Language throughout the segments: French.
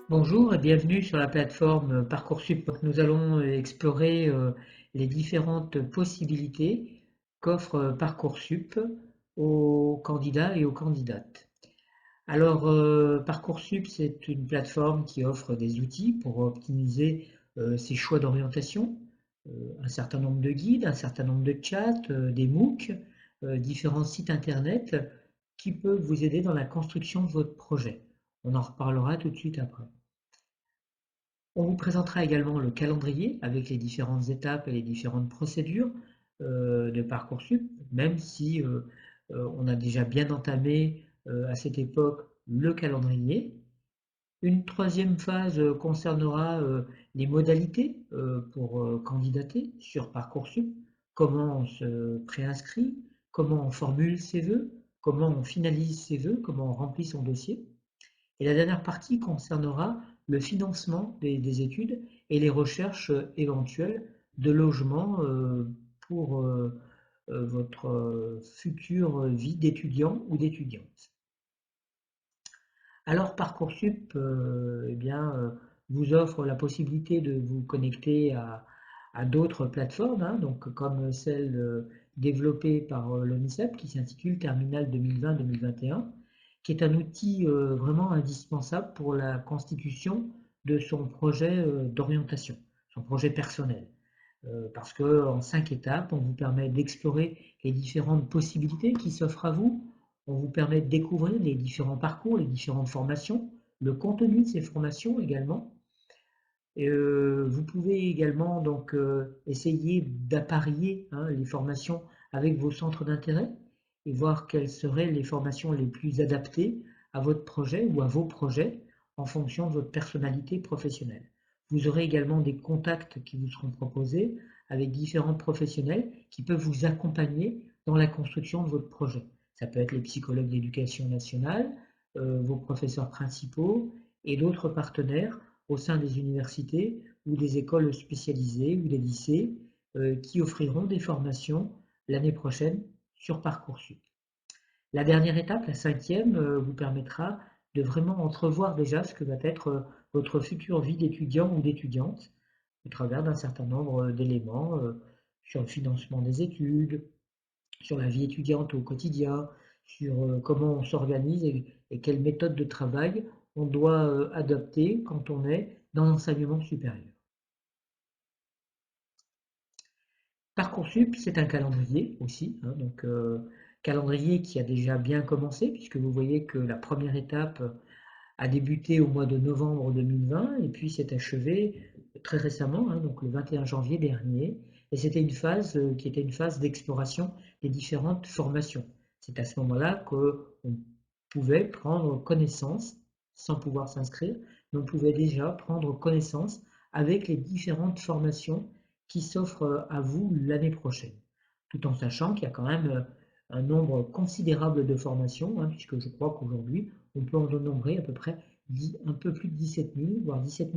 Bonjour et bienvenue sur la plateforme Parcoursup. Nous allons explorer les différentes possibilités qu'offre Parcoursup aux candidats et aux candidates. Alors, Parcoursup, c'est une plateforme qui offre des outils pour optimiser ses choix d'orientation, un certain nombre de guides, un certain nombre de chats, des MOOC, différents sites internet qui peuvent vous aider dans la construction de votre projet. On en reparlera tout de suite après. On vous présentera également le calendrier avec les différentes étapes et les différentes procédures de Parcoursup, même si on a déjà bien entamé à cette époque le calendrier. Une troisième phase concernera les modalités pour candidater sur Parcoursup, comment on se préinscrit, comment on formule ses vœux, comment on finalise ses vœux, comment on remplit son dossier. Et la dernière partie concernera le financement des études et les recherches éventuelles de logement pour votre future vie d'étudiant ou d'étudiante. Alors Parcoursup vous offre la possibilité de vous connecter à d'autres plateformes, hein, donc comme celle développée par l'ONICEP qui s'intitule Terminal 2020-2021, qui est un outil vraiment indispensable pour la constitution de son projet d'orientation, son projet personnel. Parce qu'en 5 étapes, on vous permet d'explorer les différentes possibilités qui s'offrent à vous, on vous permet de découvrir les différents parcours, les différentes formations, le contenu de ces formations également. Vous pouvez également donc essayer d'apparier les formations avec vos centres d'intérêt et voir quelles seraient les formations les plus adaptées à votre projet ou à vos projets en fonction de votre personnalité professionnelle. Vous aurez également des contacts qui vous seront proposés avec différents professionnels qui peuvent vous accompagner dans la construction de votre projet. Ça peut être les psychologues d'éducation nationale, vos professeurs principaux et d'autres partenaires au sein des universités ou des écoles spécialisées ou des lycées qui offriront des formations l'année prochaine sur Parcoursup. La dernière étape, la cinquième, vous permettra de vraiment entrevoir déjà ce que va être votre future vie d'étudiant ou d'étudiante au travers d'un certain nombre d'éléments sur le financement des études, sur la vie étudiante au quotidien, sur comment on s'organise et quelle méthode de travail on doit adopter quand on est dans l'enseignement supérieur. Parcoursup, c'est un calendrier aussi, hein, donc calendrier qui a déjà bien commencé, puisque vous voyez que la première étape a débuté au mois de novembre 2020 et puis s'est achevée très récemment, hein, donc le 21 janvier dernier. Et c'était une phase qui était une phase d'exploration des différentes formations. C'est à ce moment-là qu'on pouvait prendre connaissance, sans pouvoir s'inscrire, mais on pouvait déjà prendre connaissance avec les différentes formations qui s'offrent à vous l'année prochaine. Tout en sachant qu'il y a quand même un nombre considérable de formations, hein, puisque je crois qu'aujourd'hui, on peut en dénombrer à peu près un peu plus de 17 000, voire 17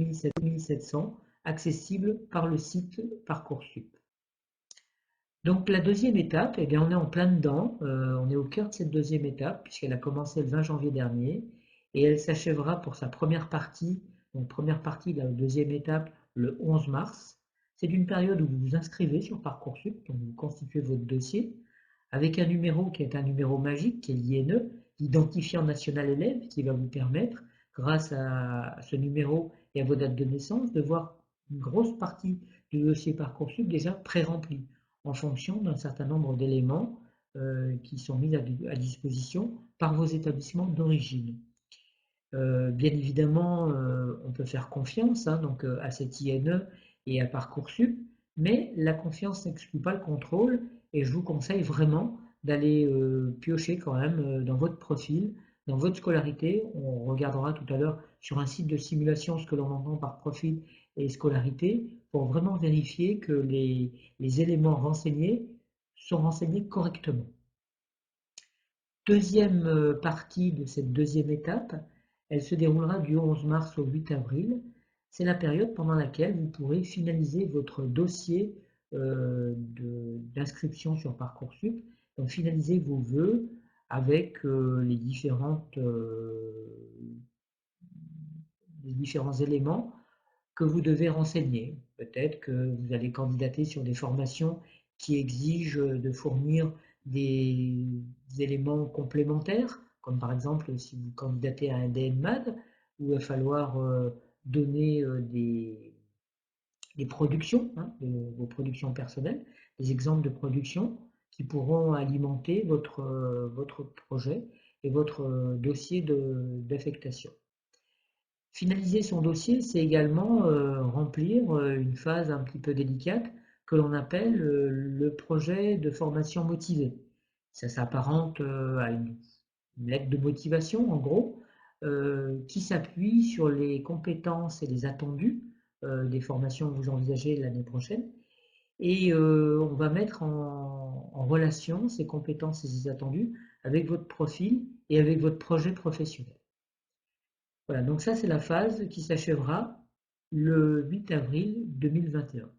700 accessibles par le site Parcoursup. Donc la deuxième étape, eh bien, on est en plein dedans, on est au cœur de cette deuxième étape, puisqu'elle a commencé le 20 janvier dernier, et elle s'achèvera pour sa première partie, donc première partie de la deuxième étape, le 11 mars. C'est une période où vous vous inscrivez sur Parcoursup, donc vous constituez votre dossier, avec un numéro qui est un numéro magique, qui est l'INE, l'identifiant national élève, qui va vous permettre, grâce à ce numéro et à vos dates de naissance, de voir une grosse partie du dossier Parcoursup déjà pré-rempli, en fonction d'un certain nombre d'éléments qui sont mis à disposition par vos établissements d'origine. Bien évidemment, on peut faire confiance donc, à cette INE et à Parcoursup, mais la confiance n'exclut pas le contrôle et je vous conseille vraiment d'aller piocher quand même dans votre profil, dans votre scolarité. On regardera tout à l'heure sur un site de simulation ce que l'on entend par profil et scolarité pour vraiment vérifier que les éléments renseignés sont renseignés correctement. Deuxième partie de cette deuxième étape, elle se déroulera du 11 mars au 8 avril. C'est la période pendant laquelle vous pourrez finaliser votre dossier d'inscription sur Parcoursup, donc finaliser vos vœux avec les différents éléments que vous devez renseigner. Peut-être que vous allez candidater sur des formations qui exigent de fournir des éléments complémentaires, comme par exemple si vous candidatez à un DNMAD, où il va falloir donner des productions, hein, vos productions personnelles, des exemples de productions qui pourront alimenter votre projet et votre dossier d'affectation. Finaliser son dossier, c'est également remplir une phase un petit peu délicate que l'on appelle le projet de formation motivée. Ça s'apparente à une lettre de motivation, en gros, qui s'appuie sur les compétences et les attendus des formations que vous envisagez l'année prochaine. Et on va mettre en relation ces compétences et ces attendus avec votre profil et avec votre projet professionnel. Voilà, donc ça c'est la phase qui s'achèvera le 8 avril 2021.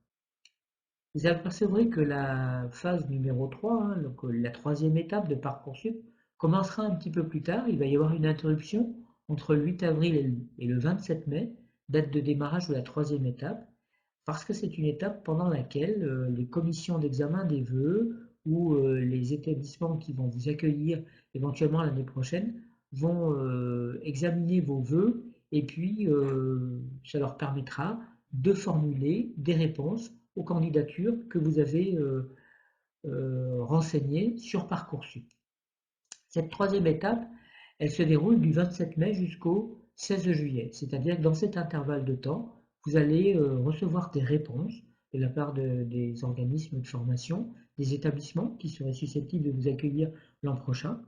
Vous apercevrez que la phase numéro 3, hein, donc la troisième étape de Parcoursup, commencera un petit peu plus tard. Il va y avoir une interruption entre le 8 avril et le 27 mai, date de démarrage de la troisième étape, parce que c'est une étape pendant laquelle les commissions d'examen des vœux ou les établissements qui vont vous accueillir éventuellement l'année prochaine vont examiner vos vœux et puis ça leur permettra de formuler des réponses aux candidatures que vous avez renseignées sur Parcoursup. Cette troisième étape, elle se déroule du 27 mai jusqu'au 16 juillet, c'est-à-dire que dans cet intervalle de temps, vous allez recevoir des réponses de la part des organismes de formation, des établissements qui seraient susceptibles de vous accueillir l'an prochain.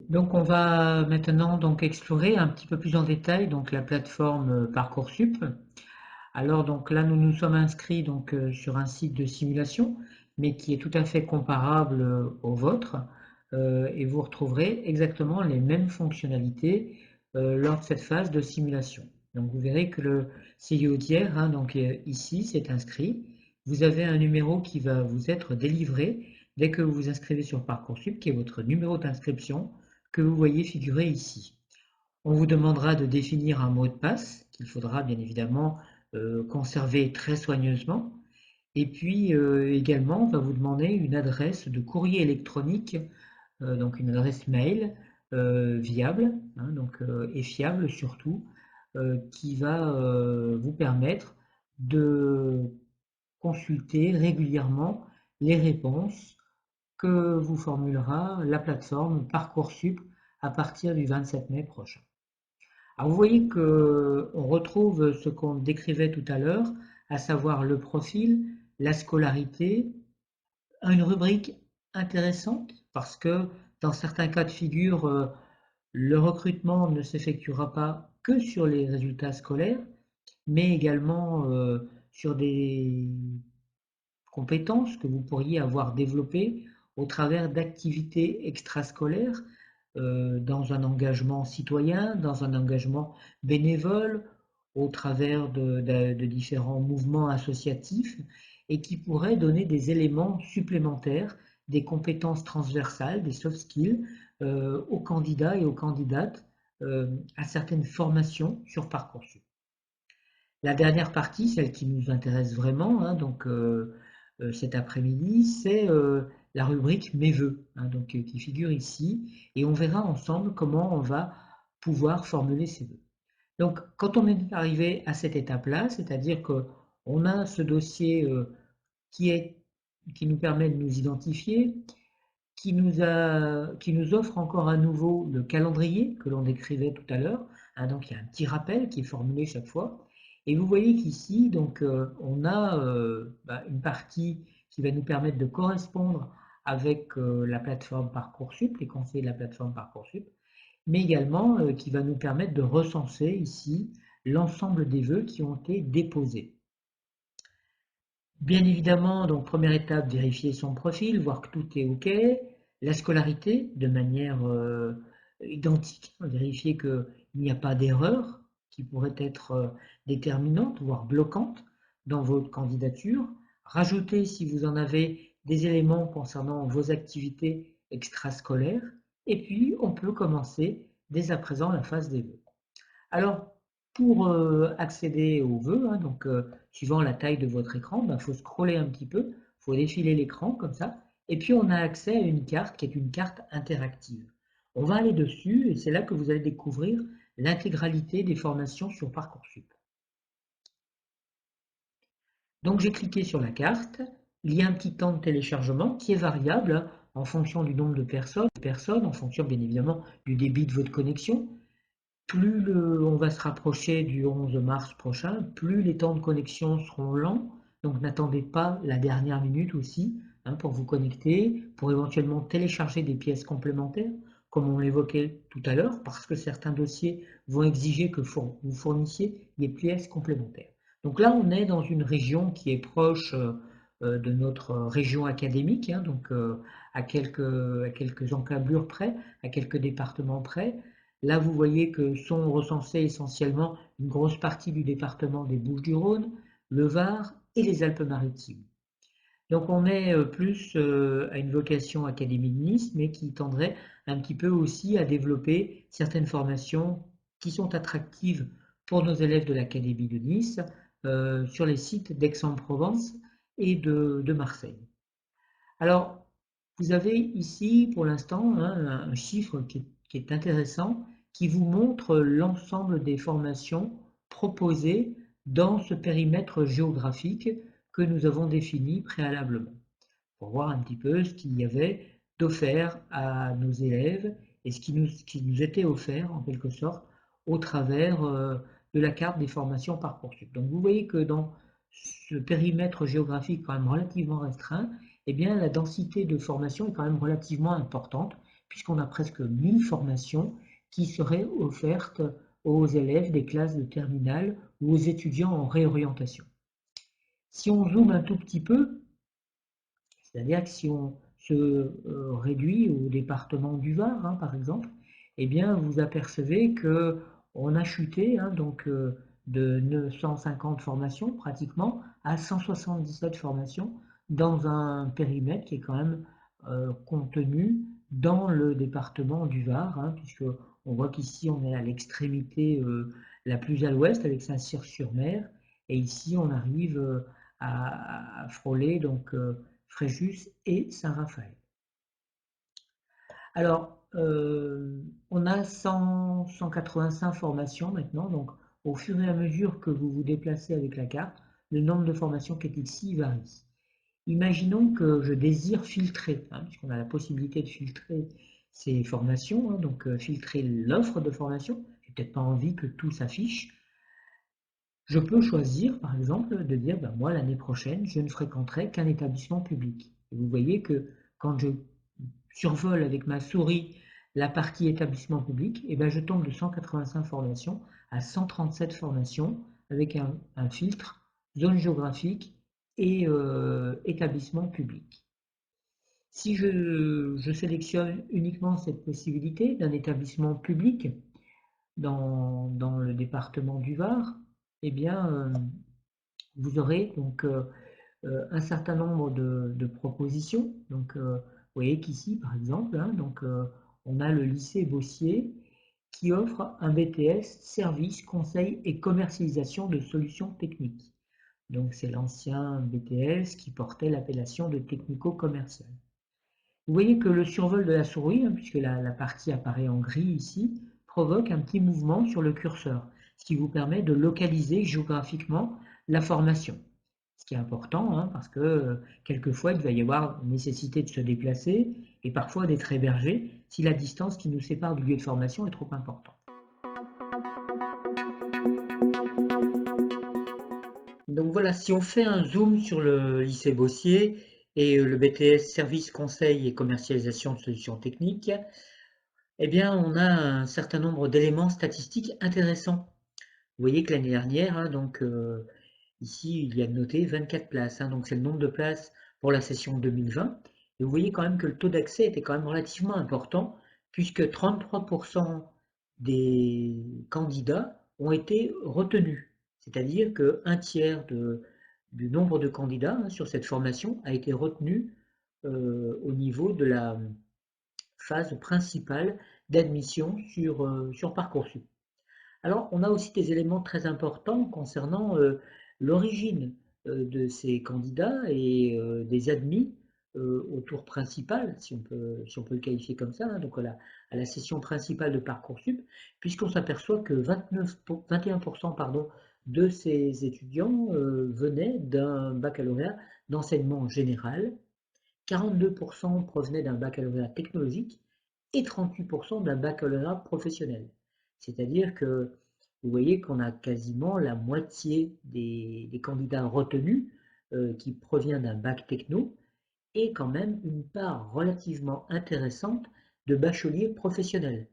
Donc on va maintenant donc explorer un petit peu plus en détail donc la plateforme Parcoursup. Alors donc là nous nous sommes inscrits donc sur un site de simulation mais qui est tout à fait comparable au vôtre et vous retrouverez exactement les mêmes fonctionnalités lors de cette phase de simulation. Donc vous verrez que le CIO tiers hein, donc ici c'est inscrit. Vous avez un numéro qui va vous être délivré dès que vous vous inscrivez sur Parcoursup qui est votre numéro d'inscription que vous voyez figurer ici. On vous demandera de définir un mot de passe qu'il faudra bien évidemment conserver très soigneusement. Et puis également, on va vous demander une adresse de courrier électronique, donc une adresse mail viable hein, donc, et fiable surtout, qui va vous permettre de consulter régulièrement les réponses que vous formulera la plateforme Parcoursup à partir du 27 mai prochain. Alors vous voyez qu'on retrouve ce qu'on décrivait tout à l'heure, à savoir le profil, la scolarité, une rubrique intéressante parce que dans certains cas de figure, le recrutement ne s'effectuera pas que sur les résultats scolaires, mais également sur des compétences que vous pourriez avoir développées au travers d'activités extrascolaires dans un engagement citoyen, dans un engagement bénévole, au travers de différents mouvements associatifs et qui pourraient donner des éléments supplémentaires, des compétences transversales, des soft skills aux candidats et aux candidates à certaines formations sur Parcoursup. La dernière partie, celle qui nous intéresse vraiment, hein, donc cet après-midi, c'est la rubrique Mes vœux, hein, donc, qui figure ici, et on verra ensemble comment on va pouvoir formuler ces vœux. Donc, quand on est arrivé à cette étape-là, c'est-à-dire qu'on a ce dossier qui nous permet de nous identifier, qui nous offre encore à nouveau le calendrier que l'on décrivait tout à l'heure. Hein, donc il y a un petit rappel qui est formulé chaque fois. Et vous voyez qu'ici, donc, on a une partie qui va nous permettre de correspondre avec la plateforme Parcoursup, les conseils de la plateforme Parcoursup, mais également qui va nous permettre de recenser ici l'ensemble des vœux qui ont été déposés. Bien évidemment, donc première étape, vérifier son profil, voir que tout est OK. La scolarité, de manière identique, vérifier qu'il n'y a pas d'erreur qui pourrait être déterminante, voire bloquante dans votre candidature. rajouter, si vous en avez, des éléments concernant vos activités extrascolaires, et puis on peut commencer dès à présent la phase des vœux. Alors, pour accéder aux vœux, hein, donc suivant la taille de votre écran, il faut scroller un petit peu, il faut défiler l'écran comme ça, et puis on a accès à une carte qui est une carte interactive. On va aller dessus et c'est là que vous allez découvrir l'intégralité des formations sur Parcoursup. Donc j'ai cliqué sur la carte, il y a un petit temps de téléchargement qui est variable hein, en fonction du nombre de personnes, en fonction bien évidemment du débit de votre connexion. Plus on va se rapprocher du 11 mars prochain, plus les temps de connexion seront lents. Donc n'attendez pas la dernière minute aussi hein, pour vous connecter, pour éventuellement télécharger des pièces complémentaires, comme on l'évoquait tout à l'heure, parce que certains dossiers vont exiger que vous fournissiez des pièces complémentaires. Donc là, on est dans une région qui est proche de notre région académique, hein, donc à quelques encablures près, à quelques départements près. Là, vous voyez que sont recensés essentiellement une grosse partie du département des Bouches-du-Rhône, le Var et les Alpes-Maritimes. Donc on est plus à une vocation Académie de Nice, mais qui tendrait un petit peu aussi à développer certaines formations qui sont attractives pour nos élèves de l'Académie de Nice sur les sites d'Aix-en-Provence et de Marseille. Alors, vous avez ici pour l'instant hein, un chiffre qui est intéressant, qui vous montre l'ensemble des formations proposées dans ce périmètre géographique que nous avons défini préalablement, pour voir un petit peu ce qu'il y avait d'offert à nos élèves et ce qui nous était offert en quelque sorte au travers de la carte des formations Parcoursup. Donc vous voyez que dans ce périmètre géographique quand même relativement restreint, eh bien la densité de formation est quand même relativement importante, puisqu'on a presque 1000 formations qui seraient offertes aux élèves des classes de terminale ou aux étudiants en réorientation. Si on zoome un tout petit peu, c'est-à-dire que si on se réduit au département du Var, hein, par exemple, eh bien, vous apercevez qu'on a chuté hein, donc, de 950 formations pratiquement à 177 formations dans un périmètre qui est quand même contenu dans le département du Var, hein, puisque on voit qu'ici on est à l'extrémité la plus à l'ouest avec Saint-Cyr-sur-Mer, et ici on arrive à frôler donc Fréjus et Saint-Raphaël. Alors, on a 185 formations maintenant, donc au fur et à mesure que vous vous déplacez avec la carte, le nombre de formations qui est ici varie. Imaginons que je désire filtrer, hein, puisqu'on a la possibilité de filtrer ces formations, hein, donc filtrer l'offre de formation. Je n'ai peut-être pas envie que tout s'affiche. Je peux choisir, par exemple, de dire, ben, moi, l'année prochaine, je ne fréquenterai qu'un établissement public. Et vous voyez que quand je survole avec ma souris la partie établissement public, et ben, je tombe de 185 formations à 137 formations avec un filtre zone géographique et établissement public. Si je sélectionne uniquement cette possibilité d'un établissement public dans le département du Var, eh bien, vous aurez donc un certain nombre de propositions. Donc, vous voyez qu'ici, par exemple, hein, donc, on a le lycée Bossier qui offre un BTS Service, Conseil et Commercialisation de solutions techniques. Donc, c'est l'ancien BTS qui portait l'appellation de technico-commercial. Vous voyez que le survol de la souris, hein, puisque la partie apparaît en gris ici, provoque un petit mouvement sur le curseur, ce qui vous permet de localiser géographiquement la formation. Ce qui est important, hein, parce que quelquefois, il va y avoir nécessité de se déplacer et parfois d'être hébergé si la distance qui nous sépare du lieu de formation est trop importante. Donc voilà, si on fait un zoom sur le lycée Bossier et le BTS Service, Conseil et Commercialisation de solutions techniques, eh bien, on a un certain nombre d'éléments statistiques intéressants. Vous voyez que l'année dernière, hein, donc ici, il y a noté 24 places, hein, donc c'est le nombre de places pour la session 2020. Et vous voyez quand même que le taux d'accès était quand même relativement important, puisque 33% des candidats ont été retenus. C'est-à-dire qu'un tiers du nombre de candidats sur cette formation a été retenu au niveau de la phase principale d'admission sur Parcoursup. Alors, on a aussi des éléments très importants concernant l'origine de ces candidats et des admis au tour principal, si on peut le qualifier comme ça, donc à la session principale de Parcoursup, puisqu'on s'aperçoit que 21% pardon, de ces étudiants venaient d'un baccalauréat d'enseignement général, 42% provenaient d'un baccalauréat technologique et 38% d'un baccalauréat professionnel. C'est-à-dire que vous voyez qu'on a quasiment la moitié des candidats retenus qui provient d'un bac techno et quand même une part relativement intéressante de bacheliers professionnels.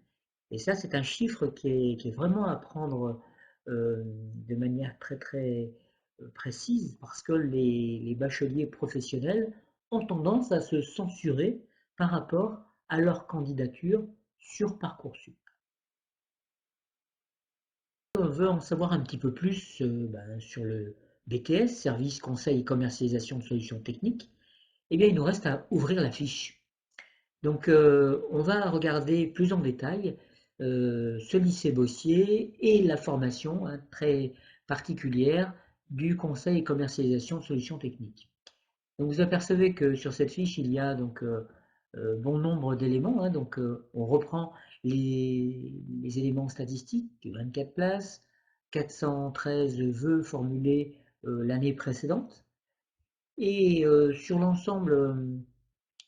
Et ça, c'est un chiffre qui est vraiment à prendre de manière très très précise parce que les bacheliers professionnels ont tendance à se censurer par rapport à leur candidature sur Parcoursup. On veut en savoir un petit peu plus sur le BTS, Service, Conseil et Commercialisation de Solutions Techniques. Eh bien, il nous reste à ouvrir la fiche. Donc, on va regarder plus en détail ce lycée Bossier et la formation très particulière du Conseil et Commercialisation de Solutions Techniques. Donc, vous apercevez que sur cette fiche, il y a donc bon nombre d'éléments. Donc, on reprend les éléments statistiques, 24 places, 413 vœux formulés l'année précédente. Et sur l'ensemble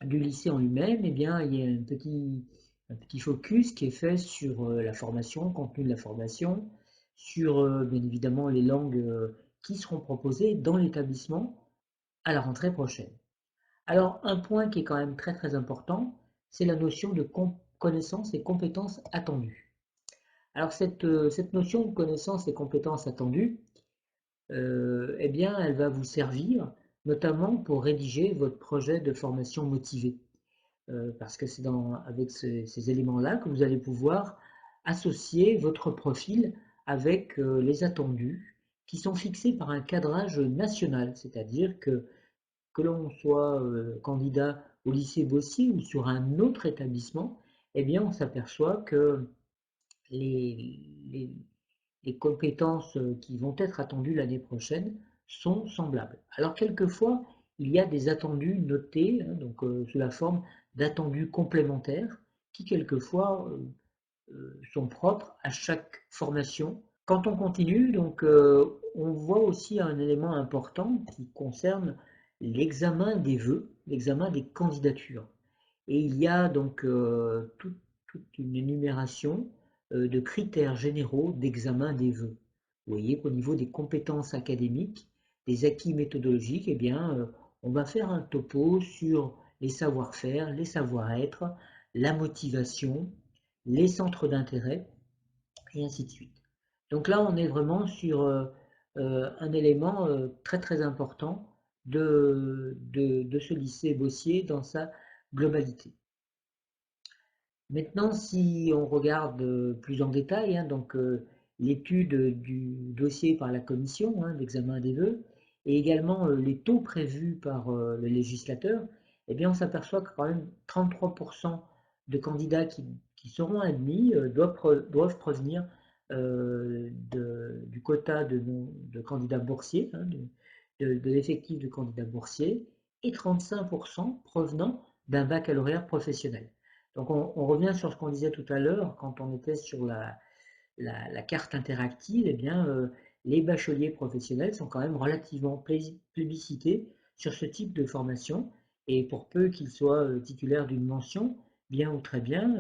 du lycée en lui-même, eh bien, il y a un petit focus qui est fait sur la formation, le contenu de la formation, sur bien évidemment les langues qui seront proposées dans l'établissement à la rentrée prochaine. Alors, un point qui est quand même très très important, c'est la notion de connaissances et compétences attendues. Alors, cette notion de connaissances et compétences attendues, eh bien, elle va vous servir notamment pour rédiger votre projet de formation motivée. Parce que c'est avec ces éléments-là que vous allez pouvoir associer votre profil avec les attendus qui sont fixés par un cadrage national, c'est-à-dire que l'on soit candidat au lycée Bossier ou sur un autre établissement, eh bien on s'aperçoit que les, les compétences qui vont être attendues l'année prochaine sont semblables. Alors quelquefois, il y a des attendus notés, donc sous la forme d'attendus complémentaires, qui quelquefois sont propres à chaque formation. Quand on continue, donc on voit aussi un élément important qui concerne l'examen des vœux, l'examen des candidatures. Et il y a donc toute une énumération de critères généraux d'examen des vœux. Vous voyez qu'au niveau des compétences académiques, des acquis méthodologiques, eh bien, on va faire un topo sur les savoir-faire, les savoir-être, la motivation, les centres d'intérêt, et ainsi de suite. Donc là, on est vraiment sur un élément très très important de ce lycée Bossier dans sa globalité. Maintenant, si on regarde plus en détail, donc l'étude du dossier par la commission d'examen des vœux et également les taux prévus par le législateur, eh bien, on s'aperçoit que quand même 33% de candidats qui seront admis doivent provenir du quota de candidats boursiers, de l'effectif de candidats boursiers, et 35% provenant d'un baccalauréat professionnel. Donc on revient sur ce qu'on disait tout à l'heure quand on était sur la carte interactive, eh bien les bacheliers professionnels sont quand même relativement plébiscités sur ce type de formation et pour peu qu'ils soient titulaires d'une mention, bien ou très bien,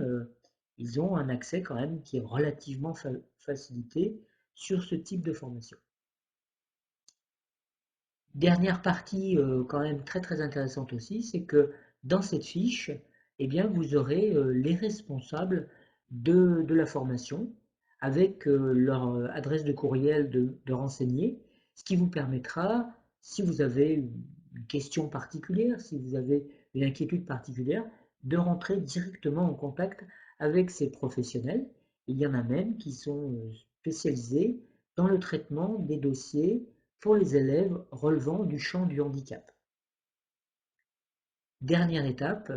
ils ont un accès quand même qui est relativement facilité sur ce type de formation. Dernière partie quand même très très intéressante aussi, c'est que dans cette fiche, eh bien, vous aurez les responsables de la formation avec leur adresse de courriel de renseigner, ce qui vous permettra, si vous avez une question particulière, si vous avez une inquiétude particulière, de rentrer directement en contact avec ces professionnels. Il y en a même qui sont spécialisés dans le traitement des dossiers pour les élèves relevant du champ du handicap. Dernière étape,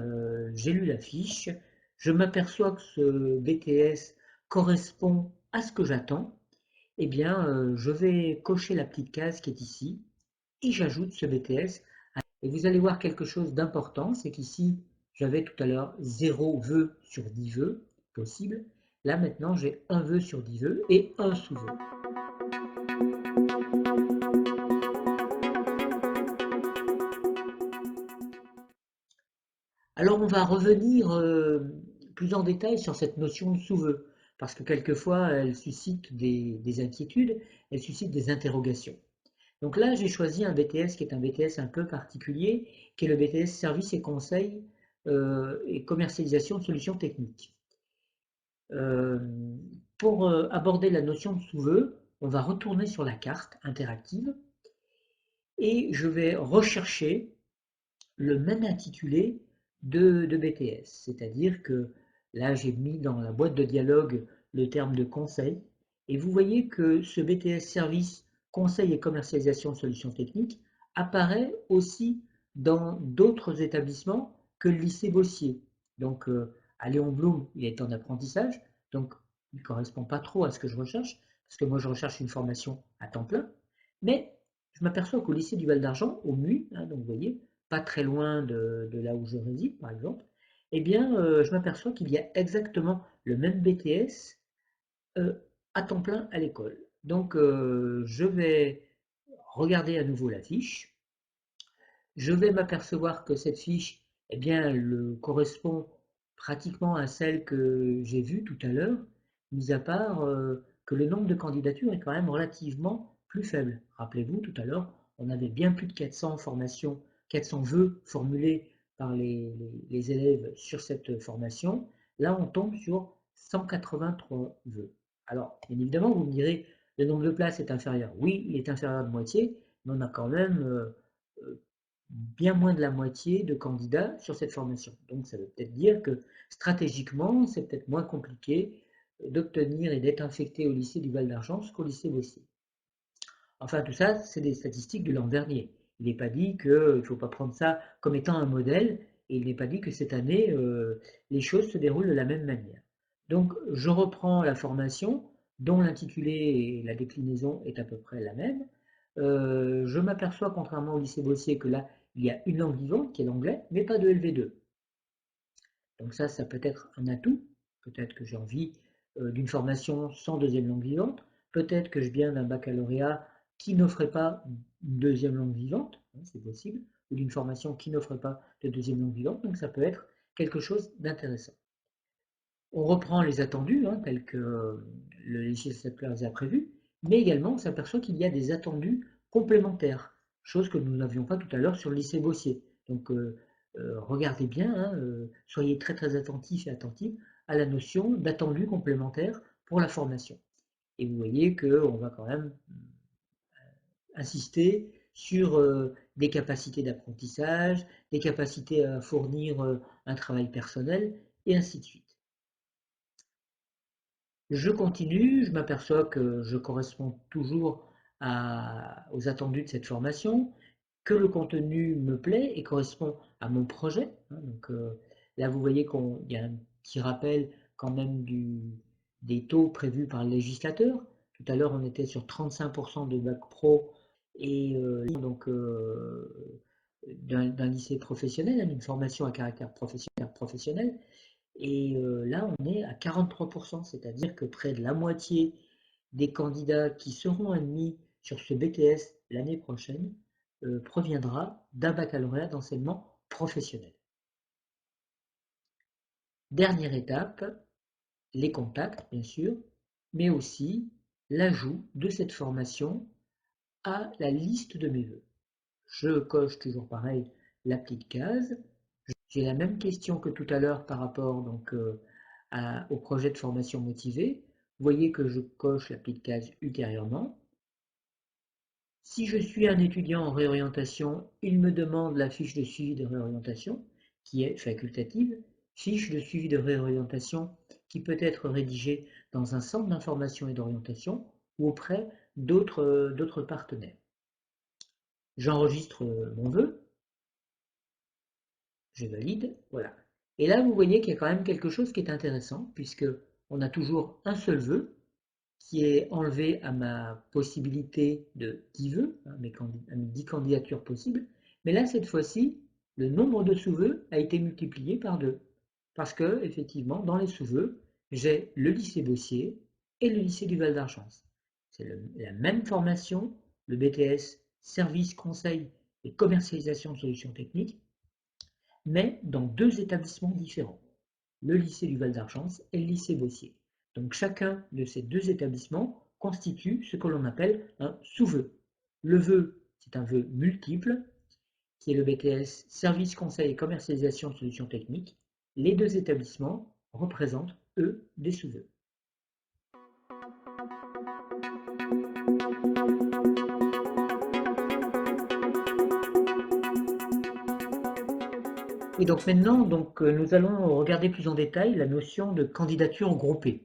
j'ai lu la fiche, je m'aperçois que ce BTS correspond à ce que j'attends, eh bien, je vais cocher la petite case qui est ici et j'ajoute ce BTS. Et vous allez voir quelque chose d'important, c'est qu'ici, j'avais tout à l'heure 0 vœux sur 10 vœux possibles. Là, maintenant, j'ai un vœu sur 10 vœux et un sous-vœu. Alors, on va revenir plus en détail sur cette notion de sous-vœu, parce que quelquefois, elle suscite des inquiétudes, elle suscite des interrogations. Donc là, j'ai choisi un BTS qui est un BTS un peu particulier, qui est le BTS Services et Conseils et Commercialisation de solutions techniques. Euh, pour aborder la notion de sous-vœu, on va retourner sur la carte interactive et je vais rechercher le même intitulé de BTS. C'est-à-dire que là, j'ai mis dans la boîte de dialogue le terme de conseil. Et vous voyez que ce BTS Service, Conseil et Commercialisation de Solutions Techniques apparaît aussi dans d'autres établissements que le lycée Bossier. Donc, à Léon Blum, il est en apprentissage, donc il ne correspond pas trop à ce que je recherche, parce que moi, je recherche une formation à temps plein. Mais je m'aperçois qu'au lycée du Val d'Argent, au MUI, hein, donc vous voyez, pas très loin de là où je réside, par exemple, eh bien, je m'aperçois qu'il y a exactement le même BTS euh, à temps plein à l'école. Donc, je vais regarder à nouveau la fiche. Je vais m'apercevoir que cette fiche, eh bien, elle correspond pratiquement à celle que j'ai vue tout à l'heure, mis à part que le nombre de candidatures est quand même relativement plus faible. Rappelez-vous, tout à l'heure, on avait bien plus de 400 formations, 400 vœux formulés par les élèves sur cette formation. Là, on tombe sur 183 vœux. Alors, bien évidemment, vous me direz, le nombre de places est inférieur. Oui, il est inférieur de moitié, mais on a quand même bien moins de la moitié de candidats sur cette formation. Donc ça veut peut-être dire que stratégiquement, c'est peut-être moins compliqué d'obtenir et d'être infecté au lycée du Val d'Argent qu'au lycée Bossier. Enfin, tout ça, c'est des statistiques de l'an dernier. Il n'est pas dit qu'il ne faut pas prendre ça comme étant un modèle, et il n'est pas dit que cette année, les choses se déroulent de la même manière. Donc, je reprends la formation, dont l'intitulé et la déclinaison est à peu près la même. Je m'aperçois, contrairement au lycée Bossier, que là, il y a une langue vivante, qui est l'anglais, mais pas de LV2. Donc ça peut être un atout. Peut-être que j'ai envie d'une formation sans deuxième langue vivante. Peut-être que je viens d'un baccalauréat qui n'offrait pas une deuxième langue vivante, hein, c'est possible, ou d'une formation qui n'offre pas de deuxième langue vivante. Donc ça peut être quelque chose d'intéressant. On reprend les attendus, hein, tels que le législateur les a prévus, mais également on s'aperçoit qu'il y a des attendus complémentaires, chose que nous n'avions pas tout à l'heure sur le lycée Bossier. Donc regardez bien, hein, soyez très très attentifs et attentifs à la notion d'attendus complémentaires pour la formation. Et vous voyez qu'on va quand même insister sur des capacités d'apprentissage, des capacités à fournir un travail personnel, et ainsi de suite. Je continue, je m'aperçois que je corresponds toujours aux attendus de cette formation, que le contenu me plaît et correspond à mon projet, hein. Donc là, vous voyez qu'il y a un petit rappel quand même des taux prévus par le législateur. Tout à l'heure, on était sur 35% de bac pro et donc d'un lycée professionnel, d'une formation à caractère professionnel. Et là, on est à 43%, c'est-à-dire que près de la moitié des candidats qui seront admis sur ce BTS l'année prochaine proviendra d'un baccalauréat d'enseignement professionnel. Dernière étape, les contacts, bien sûr, mais aussi l'ajout de cette formation à la liste de mes vœux. Je coche toujours pareil la petite case. J'ai la même question que tout à l'heure par rapport donc, au projet de formation motivée. Vous voyez que je coche la petite case ultérieurement. Si je suis un étudiant en réorientation, il me demande la fiche de suivi de réorientation, qui est facultative, fiche de suivi de réorientation qui peut être rédigée dans un centre d'information et d'orientation ou auprès d'autres partenaires. J'enregistre mon vœu, je valide, voilà. Et là, vous voyez qu'il y a quand même quelque chose qui est intéressant, puisque on a toujours un seul vœu, qui est enlevé à ma possibilité de 10 vœux, à mes 10 candidatures possibles. Mais là, cette fois-ci, le nombre de sous-vœux a été multiplié par 2. Parce que, effectivement, dans les sous-vœux, j'ai le lycée Bossier et le lycée du Val-d'Argence. C'est la même formation, le BTS Service, Conseil et Commercialisation de solutions techniques, mais dans deux établissements différents, le lycée du Val-d'Argence et le lycée Bossier. Donc chacun de ces deux établissements constitue ce que l'on appelle un sous-vœu. Le vœu, c'est un vœu multiple, qui est le BTS Service, Conseil et Commercialisation de solutions techniques. Les deux établissements représentent, eux, des sous-vœux. Et donc maintenant, nous allons regarder plus en détail la notion de candidature groupée.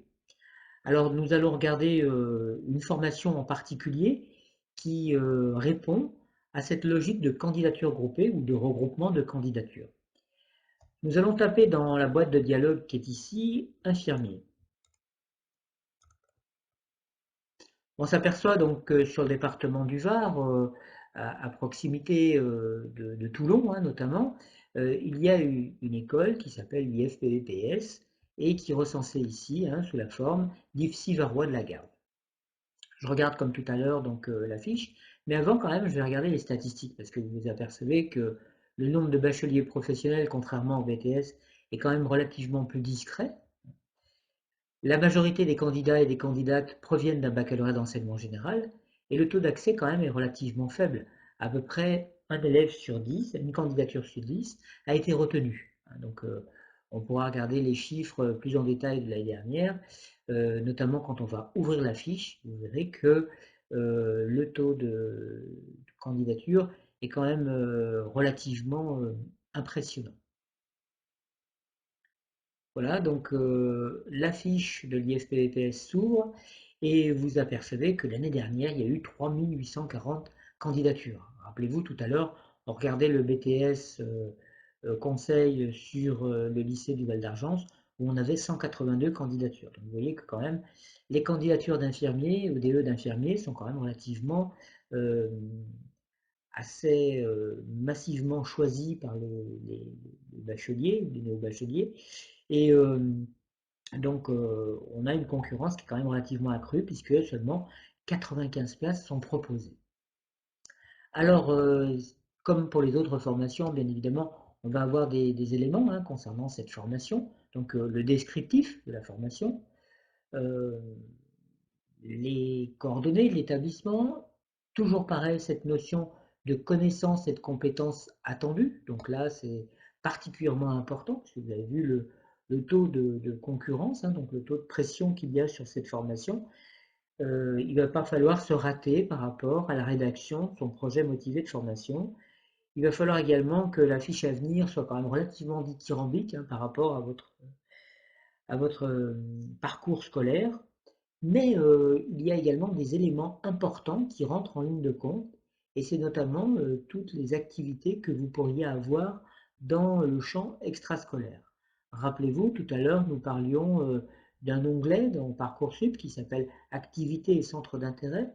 Alors nous allons regarder une formation en particulier qui répond à cette logique de candidature groupée ou de regroupement de candidatures. Nous allons taper dans la boîte de dialogue qui est ici, infirmier. On s'aperçoit donc que sur le département du Var, à proximité de Toulon notamment, il y a une école qui s'appelle l'IFPVPS et qui est recensée ici sous la forme d'IFSI Varois de la Garde. Je regarde comme tout à l'heure donc la fiche, mais avant quand même je vais regarder les statistiques parce que vous vous apercevez que le nombre de bacheliers professionnels, contrairement au BTS, est quand même relativement plus discret. La majorité des candidats et des candidates proviennent d'un baccalauréat d'enseignement général et le taux d'accès quand même est relativement faible. À peu près un élève sur 10, une candidature sur 10 a été retenue. Donc on pourra regarder les chiffres plus en détail de l'année dernière, notamment quand on va ouvrir la fiche, vous verrez que le taux de candidature est quand même relativement impressionnant. Voilà, donc la fiche de l'IFPVPS s'ouvre et vous apercevez que l'année dernière, il y a eu 3840 candidatures. Rappelez-vous, tout à l'heure, on regardait le BTS conseil sur le lycée du Val-d'Argence où on avait 182 candidatures. Donc vous voyez que quand même, les candidatures d'infirmiers ou des d'infirmiers sont quand même relativement euh, assez massivement choisis par les bacheliers, les néo-bacheliers. Et donc, on a une concurrence qui est quand même relativement accrue, puisque seulement 95 places sont proposées. Alors, comme pour les autres formations, bien évidemment, on va avoir des éléments concernant cette formation. Donc, le descriptif de la formation, euh, les coordonnées de l'établissement, toujours pareil, cette notion de connaissance et de compétences attendues. Donc là, c'est particulièrement important, parce que vous avez vu le taux de concurrence, donc le taux de pression qu'il y a sur cette formation. Il ne va pas falloir se rater par rapport à la rédaction de son projet motivé de formation. Il va falloir également que la fiche à venir soit quand même relativement dithyrambique par rapport à votre parcours scolaire. Mais il y a également des éléments importants qui rentrent en ligne de compte, et c'est notamment toutes les activités que vous pourriez avoir dans le champ extrascolaire. Rappelez-vous, tout à l'heure, nous parlions d'un onglet dans Parcoursup qui s'appelle Activités et centres d'intérêt.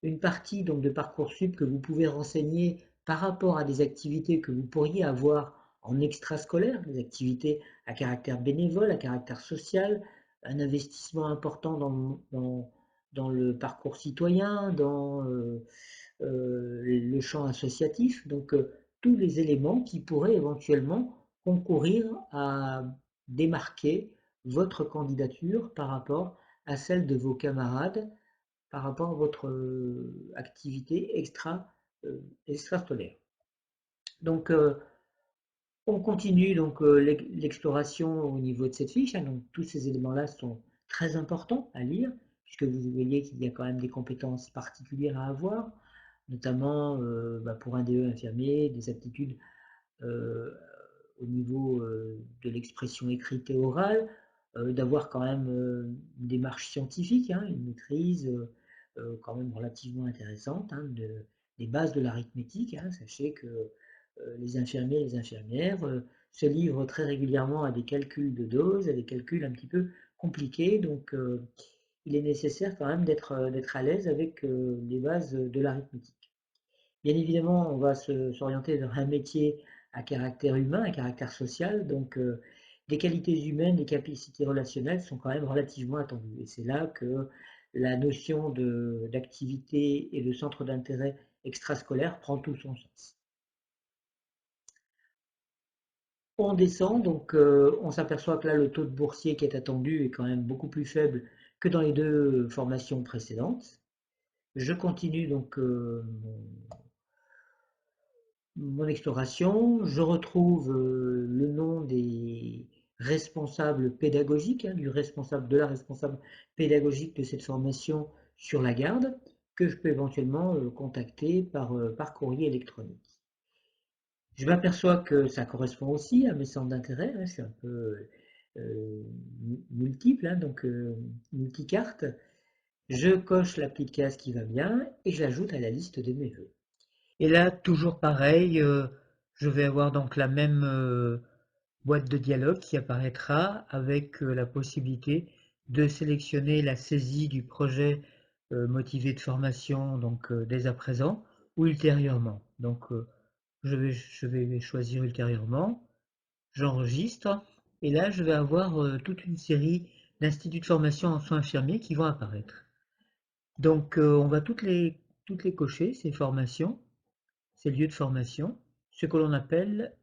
Une partie donc de Parcoursup que vous pouvez renseigner par rapport à des activités que vous pourriez avoir en extrascolaire, des activités à caractère bénévole, à caractère social, un investissement important dans le parcours citoyen, dans le champ associatif. Donc tous les éléments qui pourraient éventuellement concourir à démarquer votre candidature par rapport à celle de vos camarades par rapport à votre activité extrascolaire. Donc, on continue donc l'exploration au niveau de cette fiche. Donc, tous ces éléments-là sont très importants à lire, puisque vous voyez qu'il y a quand même des compétences particulières à avoir, notamment pour un DE infirmier, des aptitudes euh, au niveau de l'expression écrite et orale, d'avoir quand même une démarche scientifique, une maîtrise quand même relativement intéressante les bases de l'arithmétique, hein. Sachez que les infirmiers et les infirmières se livrent très régulièrement à des calculs de doses, à des calculs un petit peu compliqués. Donc, il est nécessaire quand même d'être à l'aise avec les bases de l'arithmétique. Bien évidemment, on va s'orienter vers un métier à caractère humain, à caractère social, donc des qualités humaines, des capacités relationnelles sont quand même relativement attendues. Et c'est là que la notion d'activité et de centre d'intérêt extrascolaire prend tout son sens. On descend, donc on s'aperçoit que là, le taux de boursier qui est attendu est quand même beaucoup plus faible que dans les deux formations précédentes. Je continue donc mon exploration, je retrouve le nom des responsables pédagogiques, hein, de la responsable pédagogique de cette formation sur la garde, que je peux éventuellement contacter par courrier électronique. Je m'aperçois que ça correspond aussi à mes centres d'intérêt, hein, je suis un peu multiple, hein, donc multicarte. Je coche la petite case qui va bien et je l'ajoute à la liste de mes vœux. Et là, toujours pareil, je vais avoir donc la même boîte de dialogue qui apparaîtra avec la possibilité de sélectionner la saisie du projet motivé de formation donc dès à présent ou ultérieurement. Donc je vais choisir ultérieurement, j'enregistre et là je vais avoir toute une série d'instituts de formation en soins infirmiers qui vont apparaître. Donc on va toutes les cocher, ces formations, ces lieux de formation, ce que l'on appelle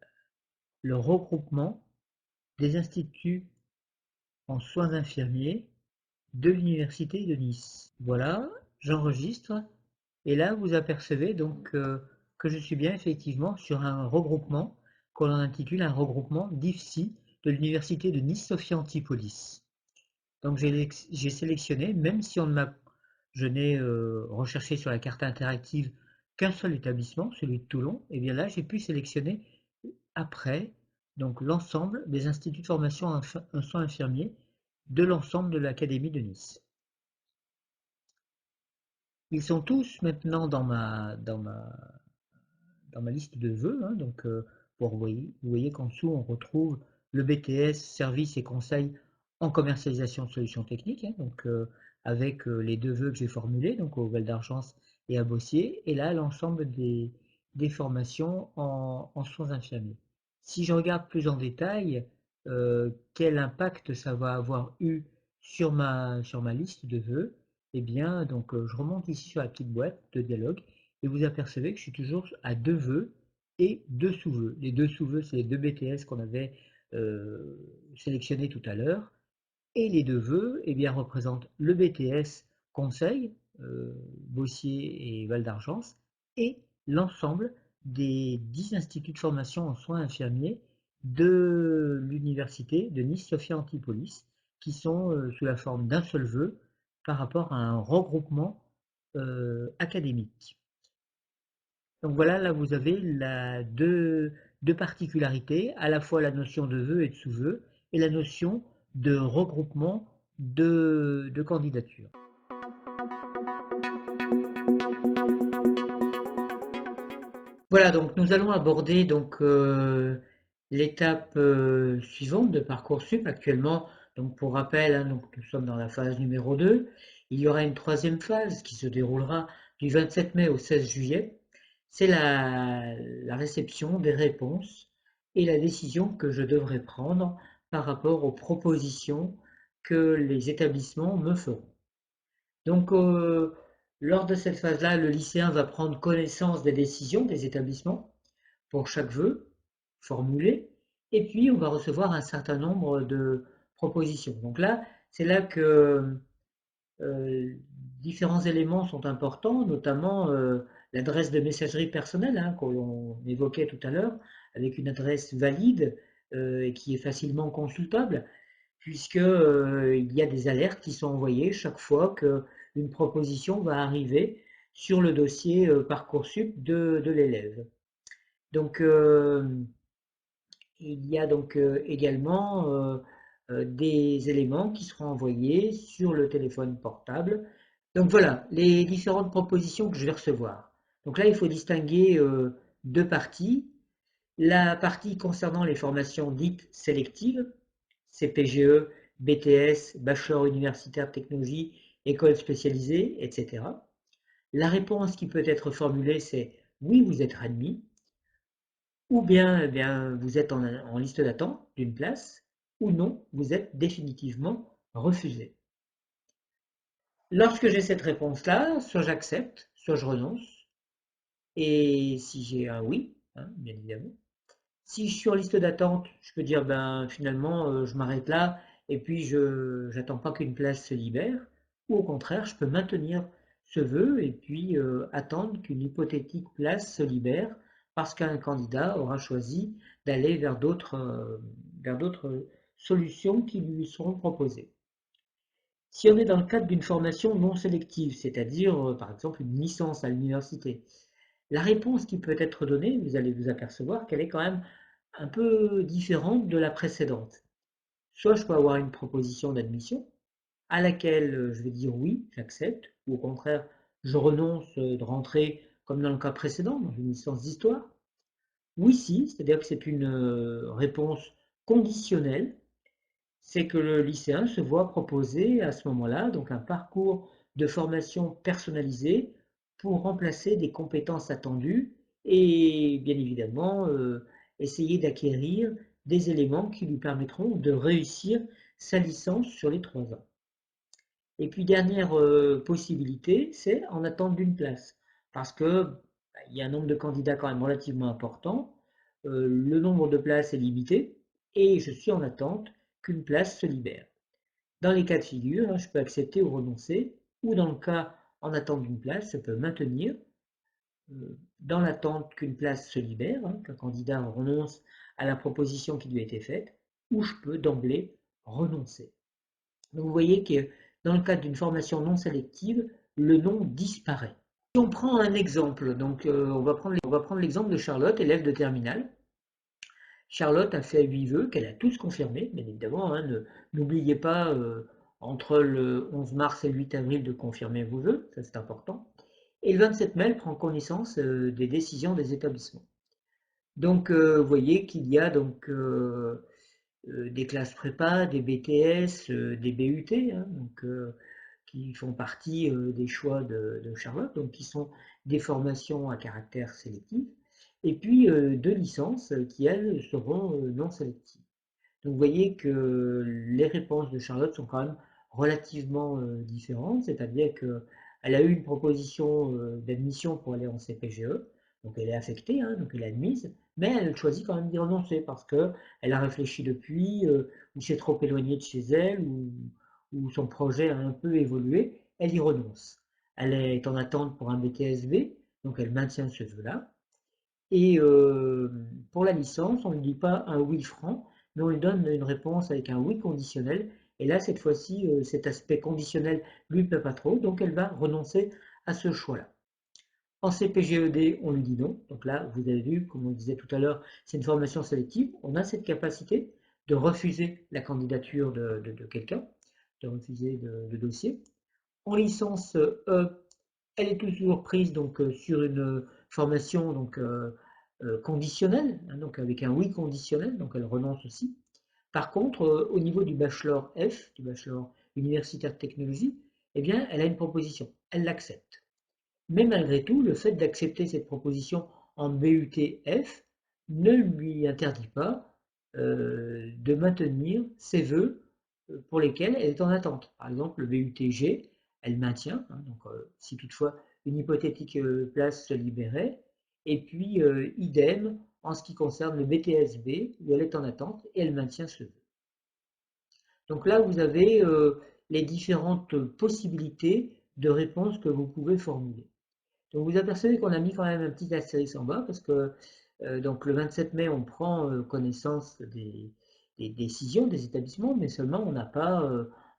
le regroupement des instituts en soins infirmiers de l'université de Nice. Voilà, j'enregistre et là vous apercevez donc que je suis bien effectivement sur un regroupement qu'on intitule un regroupement d'IFSI de l'université de Nice Sophia Antipolis. Donc j'ai sélectionné, même si je n'ai recherché sur la carte interactive qu'un seul établissement, celui de Toulon, et bien là j'ai pu sélectionner après donc l'ensemble des instituts de formation en soins infirmiers de l'ensemble de l'Académie de Nice. Ils sont tous maintenant dans ma liste de vœux, hein, donc vous voyez qu'en dessous on retrouve le BTS Services et conseils en commercialisation de solutions techniques, hein, donc avec les deux vœux que j'ai formulés, donc au Val d'Argence et à Bossier, et là l'ensemble des formations en soins infirmiers. Si je regarde plus en détail, quel impact ça va avoir eu sur ma liste de vœux, eh bien donc je remonte ici sur la petite boîte de dialogue et vous apercevez que je suis toujours à deux vœux et deux sous-vœux. Les deux sous-vœux, c'est les deux BTS qu'on avait sélectionnés tout à l'heure. Et les deux vœux eh bien, représentent le BTS Conseil, Bossier et Val d'Argence, et l'ensemble des 10 instituts de formation en soins infirmiers de l'université de Nice Sophia Antipolis, qui sont sous la forme d'un seul vœu par rapport à un regroupement académique. Donc voilà, là vous avez deux particularités, à la fois la notion de vœu et de sous-vœu, et la notion de regroupement de candidatures. Voilà, donc nous allons aborder donc l'étape suivante de Parcoursup actuellement. Donc pour rappel, hein, donc nous sommes dans la phase numéro 2. Il y aura une troisième phase qui se déroulera du 27 mai au 16 juillet. C'est la réception des réponses et la décision que je devrai prendre par rapport aux propositions que les établissements me feront. Donc, lors de cette phase-là, le lycéen va prendre connaissance des décisions des établissements pour chaque vœu formulé, et puis on va recevoir un certain nombre de propositions. Donc là, c'est là que différents éléments sont importants, notamment l'adresse de messagerie personnelle hein, que l'on évoquait tout à l'heure, avec une adresse valide et qui est facilement consultable, puisque il y a des alertes qui sont envoyées chaque fois qu'une proposition va arriver sur le dossier Parcoursup de l'élève. Donc, il y a donc également des éléments qui seront envoyés sur le téléphone portable. Donc voilà, les différentes propositions que je vais recevoir. Donc là, il faut distinguer deux parties. La partie concernant les formations dites sélectives, CPGE, BTS, Bachelor universitaire de technologie, école spécialisée, etc. La réponse qui peut être formulée, c'est oui, vous êtes admis, ou bien, eh bien vous êtes en liste d'attente d'une place, ou non, vous êtes définitivement refusé. Lorsque j'ai cette réponse-là, soit j'accepte, soit je renonce. Et si j'ai un oui, hein, bien évidemment. Si je suis en liste d'attente, je peux dire ben finalement je m'arrête là et puis je j'attends pas qu'une place se libère. Ou au contraire, je peux maintenir ce vœu et puis attendre qu'une hypothétique place se libère parce qu'un candidat aura choisi d'aller vers d'autres solutions qui lui seront proposées. Si on est dans le cadre d'une formation non sélective, c'est-à-dire par exemple une licence à l'université, la réponse qui peut être donnée, vous allez vous apercevoir qu'elle est quand même un peu différente de la précédente. Soit je peux avoir une proposition d'admission à laquelle je vais dire oui, j'accepte, ou au contraire, je renonce de rentrer comme dans le cas précédent, dans une licence d'histoire. Ou ici, c'est-à-dire que c'est une réponse conditionnelle, c'est que le lycéen se voit proposer à ce moment-là donc un parcours de formation personnalisé pour remplacer des compétences attendues et bien évidemment essayer d'acquérir des éléments qui lui permettront de réussir sa licence sur les 3 ans. Et puis dernière possibilité, c'est en attente d'une place. Parce que il y a un nombre de candidats quand même relativement important, le nombre de places est limité, et je suis en attente qu'une place se libère. Dans les cas de figure, je peux accepter ou renoncer, ou dans le cas en attente d'une place, je peux maintenir, dans l'attente qu'une place se libère, qu'un candidat renonce à la proposition qui lui a été faite, ou je peux d'emblée renoncer. Donc vous voyez que dans le cadre d'une formation non sélective, le nom disparaît. Si on prend un exemple, donc on va prendre l'exemple de Charlotte, élève de terminale. Charlotte a fait 8 vœux qu'elle a tous confirmés, bien évidemment. N'oubliez pas entre le 11 mars et le 8 avril de confirmer vos vœux, ça c'est important. Et le 27 mai, elle prend connaissance des décisions des établissements. Donc vous voyez qu'il y a donc des classes prépa, des BTS, des BUT, donc, qui font partie des choix de Charlotte, donc qui sont des formations à caractère sélectif, et puis deux licences qui, elles, seront non sélectives. Donc vous voyez que les réponses de Charlotte sont quand même relativement différentes, c'est-à-dire qu'elle a eu une proposition d'admission pour aller en CPGE, donc elle est affectée, donc elle est admise, mais elle choisit quand même d'y renoncer parce qu'elle a réfléchi depuis, ou s'est trop éloignée de chez elle, ou son projet a un peu évolué, elle y renonce. Elle est en attente pour un BTSB, donc elle maintient ce vœu-là. Et pour la licence, on ne lui dit pas un oui franc, mais on lui donne une réponse avec un oui conditionnel. Et là, cette fois-ci, cet aspect conditionnel lui plaît pas trop, donc elle va renoncer à ce choix-là. En CPGED, on lui dit non. Donc là, vous avez vu, comme on disait tout à l'heure, c'est une formation sélective. On a cette capacité de refuser la candidature de quelqu'un, de refuser le dossier. En licence E, elle est toujours prise donc sur une formation donc conditionnelle, donc avec un oui conditionnel, donc elle renonce aussi. Par contre, au niveau du bachelor F, du bachelor universitaire de technologie, eh bien, elle a une proposition, elle l'accepte. Mais malgré tout, le fait d'accepter cette proposition en BUT-F ne lui interdit pas de maintenir ses vœux pour lesquels elle est en attente. Par exemple, le BUT-G, elle maintient, donc si toutefois une hypothétique place se libérait, et puis idem en ce qui concerne le BTSB, où elle est en attente et elle maintient ce vœu. Donc là, vous avez les différentes possibilités de réponse que vous pouvez formuler. Donc vous apercevez qu'on a mis quand même un petit astérisque en bas parce que donc le 27 mai, on prend connaissance des décisions des établissements, mais seulement on n'a pas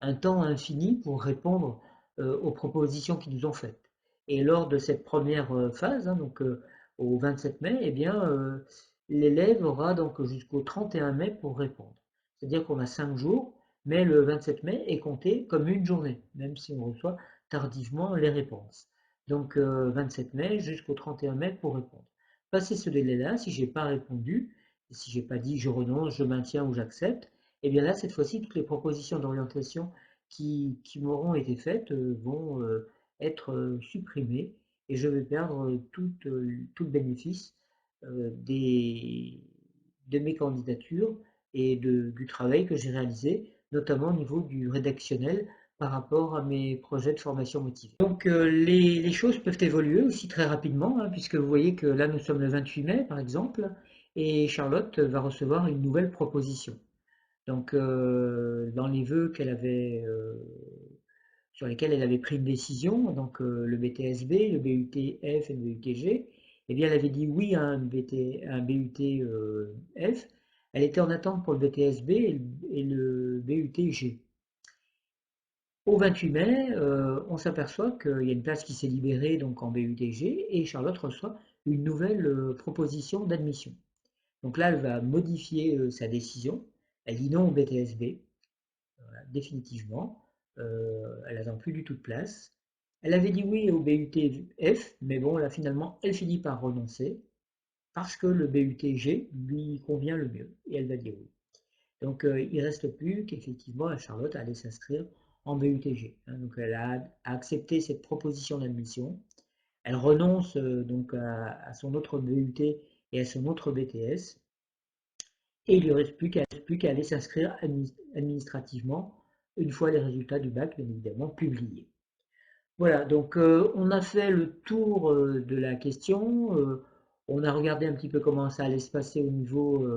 un temps infini pour répondre aux propositions qu'ils nous ont faites. Et lors de cette première phase, donc au 27 mai, eh bien, l'élève aura donc jusqu'au 31 mai pour répondre. C'est-à-dire qu'on a 5 jours, mais le 27 mai est compté comme une journée, même si on reçoit tardivement les réponses. donc 27 mai jusqu'au 31 mai pour répondre. Passé ce délai-là, si je n'ai pas répondu, si je n'ai pas dit je renonce, je maintiens ou j'accepte, et bien là, cette fois-ci, toutes les propositions d'orientation qui m'auront été faites vont être supprimées et je vais perdre tout le bénéfice de mes candidatures et du travail que j'ai réalisé, notamment au niveau du rédactionnel par rapport à mes projets de formation motivée. Donc les choses peuvent évoluer aussi très rapidement, hein, puisque vous voyez que là nous sommes le 28 mai par exemple, et Charlotte va recevoir une nouvelle proposition. Donc dans les vœux sur lesquels elle avait pris une décision, donc le BTSB, le BUT-F et le BUT-G, eh bien elle avait dit oui à un BUT-F, elle était en attente pour le BTSB et le BUT-G. Au 28 mai, on s'aperçoit qu'il y a une place qui s'est libérée donc en BUTG et Charlotte reçoit une nouvelle proposition d'admission. Donc là, elle va modifier sa décision. Elle dit non au BTSB, voilà, définitivement. Elle n'attend plus du tout de place. Elle avait dit oui au BUT-F, mais bon, là finalement, elle finit par renoncer parce que le BUT-G lui convient le mieux et elle va dire oui. Donc, il ne reste plus qu'effectivement à Charlotte à aller s'inscrire en BUTG, hein. Donc, elle a accepté cette proposition d'admission. Elle renonce donc à son autre BUT et à son autre BTS. Et il ne lui reste plus qu'à aller s'inscrire administrativement une fois les résultats du bac, bien évidemment, publiés. Voilà, donc on a fait le tour de la question. On a regardé un petit peu comment ça allait se passer au niveau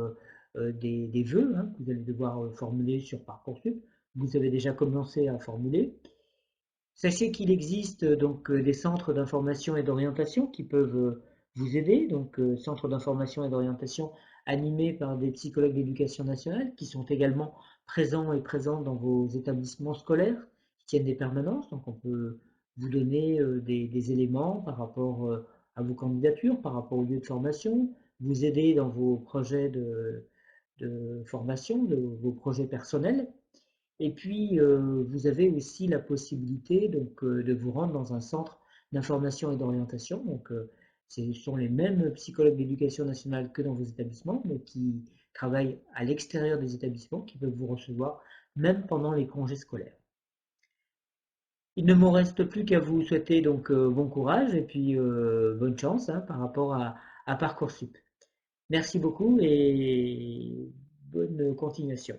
des vœux, hein, que vous allez devoir formuler sur Parcoursup. Vous avez déjà commencé à formuler. Sachez qu'il existe donc des centres d'information et d'orientation qui peuvent vous aider. Donc centres d'information et d'orientation animés par des psychologues d'éducation nationale qui sont également présents et présentes dans vos établissements scolaires, qui tiennent des permanences. Donc on peut vous donner des éléments par rapport à vos candidatures, par rapport au lieu de formation, vous aider dans vos projets de formation, de vos projets personnels. Et puis, vous avez aussi la possibilité donc, de vous rendre dans un centre d'information et d'orientation. Donc, ce sont les mêmes psychologues d'éducation nationale que dans vos établissements, mais qui travaillent à l'extérieur des établissements, qui peuvent vous recevoir même pendant les congés scolaires. Il ne me reste plus qu'à vous souhaiter donc bon courage et puis bonne chance, hein, par rapport à Parcoursup. Merci beaucoup et bonne continuation.